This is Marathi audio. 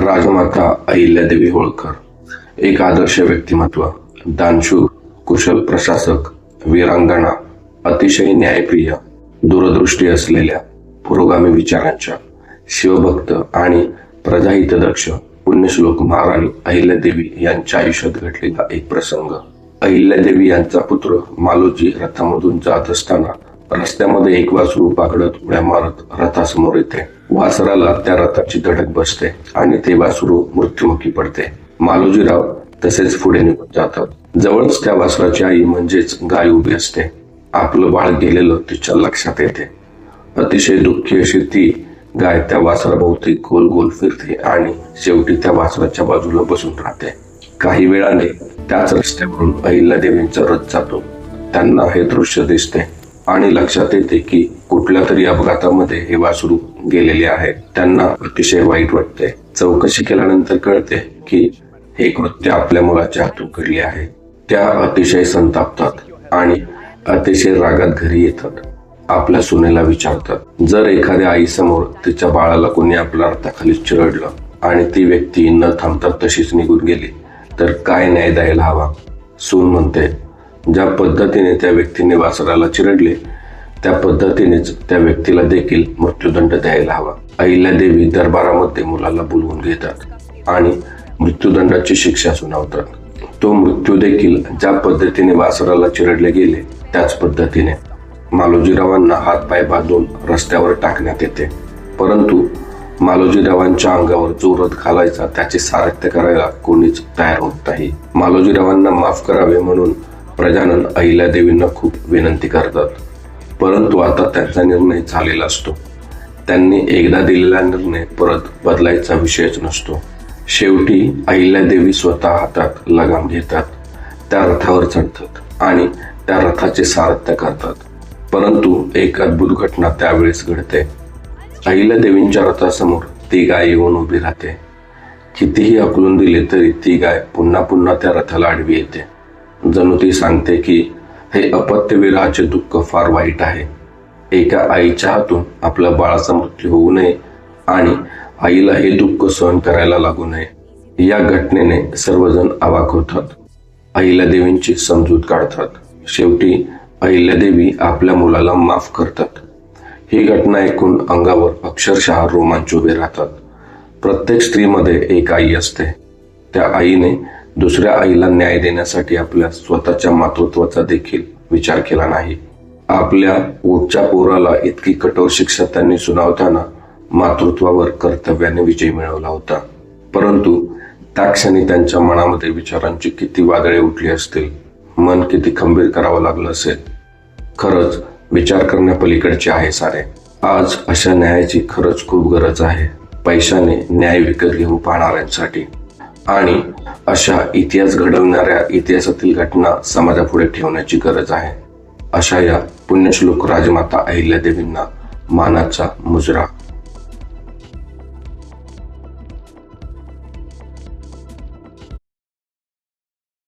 राजमाता अहिल्यादेवी होळकर एक आदर्श व्यक्तिमत्व, दानशूर, कुशल प्रशासक, वीरांगना, अतिशय न्यायप्रिय, दूरदृष्टी असलेल्या, पुरोगामी विचारांच्या, शिवभक्त आणि प्रजाहितदक्ष पुण्यश्लोक महाराणी अहिल्यादेवी यांच्या आयुष्यात घडलेला एक प्रसंग. अहिल्यादेवी यांचा पुत्र मालोजी रथामधून जात असताना रस्त्यामध्ये एक वासरू पाकडत उड्या मारत रथासमोर येते. वासराला त्या रथाची धडक बसते आणि ते वासरू मृत्युमुखी पडते. मालोजीराव तसेच पुढे निघून जातात. जवळच त्या वासराची आई म्हणजेच गाय उभी असते. आपलं बाळ गेलेलं तिच्या लक्षात येते. अतिशय दुःखी अशी ती गाय त्या वासराभोवती गोल गोल फिरते आणि शेवटी त्या वासराच्या बाजूला बसून राहते. काही वेळाने त्याच रस्त्यावरून अहिल्यादेवींचा रथ जातो. त्यांना हे दृश्य दिसते आणि लक्षात येते की कुठल्या तरी अपघातामध्ये हे वासरू गेलेले आहे. त्यांना अतिशय वाईट वाटते. चौकशी केल्यानंतर कळते की हे कृत्य आपल्या मुलाच्या हातून घडले आहे. त्या अतिशय संतापतात आणि अतिशय रागात घरी येतात. आपल्या सुनेला विचारतात, जर एखाद्या आईसमोर तिच्या बाळाला कोणी आपल्या रथाखाली चिरडलं आणि ती व्यक्ती न थांबता तशीच निघून गेली तर काय न्याय द्यायला हवा? सून म्हणते, ज्या पद्धतीने त्या व्यक्तीने वासराला चिरडले त्या पद्धतीनेच त्या व्यक्तीला देखील मृत्यूदंड द्यायला हवा. अहिल्यादेवी दरबारामध्ये मुलाला बोलवून घेतात आणि मृत्यूदंडाची शिक्षा सुनावतात. तो मृत्यू देखील ज्या पद्धतीने वासराला चिरडले गेले त्याच पद्धतीने मालोजीरावांना हातपाय बांधून रस्त्यावर टाकण्यात येते. परंतु मालोजीरावांच्या अंगावर जो रथ घालायचा त्याचे सारथ्य करायला कोणीच तयार होत नाही. मालोजीरावांना माफ करावे म्हणून प्रजानन अहिल्यादेवींना खूप विनंती करतात. परंतु आता त्यांचा निर्णय झालेला असतो. त्यांनी एकदा दिलेला निर्णय परत बदलायचा विषयच नसतो. शेवटी अहिल्यादेवी स्वतः हातात लगाम घेतात, त्या रथावर चढतात आणि त्या रथाचे सारथ्य करतात. परंतु एक अद्भुत घटना त्यावेळेस घडते. अहिल्यादेवींच्या रथासमोर ती गाय येऊन उभी राहते. कितीही हकलून दिले तरी ती गाय पुन्हा पुन्हा त्या रथाला आडवी येते. जणू ती सांगते की हे अपत्यविरहाचे दुःख फार वाईट आहे. एका आईच्या हातून आपल्या बाळाचा मृत्यू होऊ नये आणि आईला हे दुःख सहन करायला लागू नये. या घटनेने सर्वजण अवाक होतात. अहिल्यादेवींची समजूत काढतात. शेवटी अहिल्यादेवी आपल्या मुलाला माफ करतात. ही घटना ऐकून अंगावर अक्षरशः रोमांच उभे राहतात. प्रत्येक स्त्रीमध्ये एक आई असते. त्या आईने दुसऱ्या आईला न्याय देण्यासाठी आपल्या स्वतःच्या मातृत्वाचा देखील विचार केला नाही. आपल्या पोटच्या पोराला इतकी कठोर शिक्षा त्यांनी सुनावताना मातृत्वावर कर्तव्याने विजय मिळवला होता. परंतु त्या क्षणी त्यांच्या मनामध्ये विचारांची किती वादळे उठली असतील, मन किती खंबीर करावं लागलं असेल. खरंच विचार करण्यापलीकडचे आहे सारे. आज अशा न्यायाची खरंच खूप गरज आहे. पैशाने न्याय विकत घेऊ पाहणाऱ्यांसाठी आणि अशा इतिहास घडवणाऱ्या इतिहासातील घटना समाजापुढे ठेवण्याची गरज आहे. अशा या पुण्यश्लोक राजमाता अहिल्यादेवींना मानाचा मुजरा.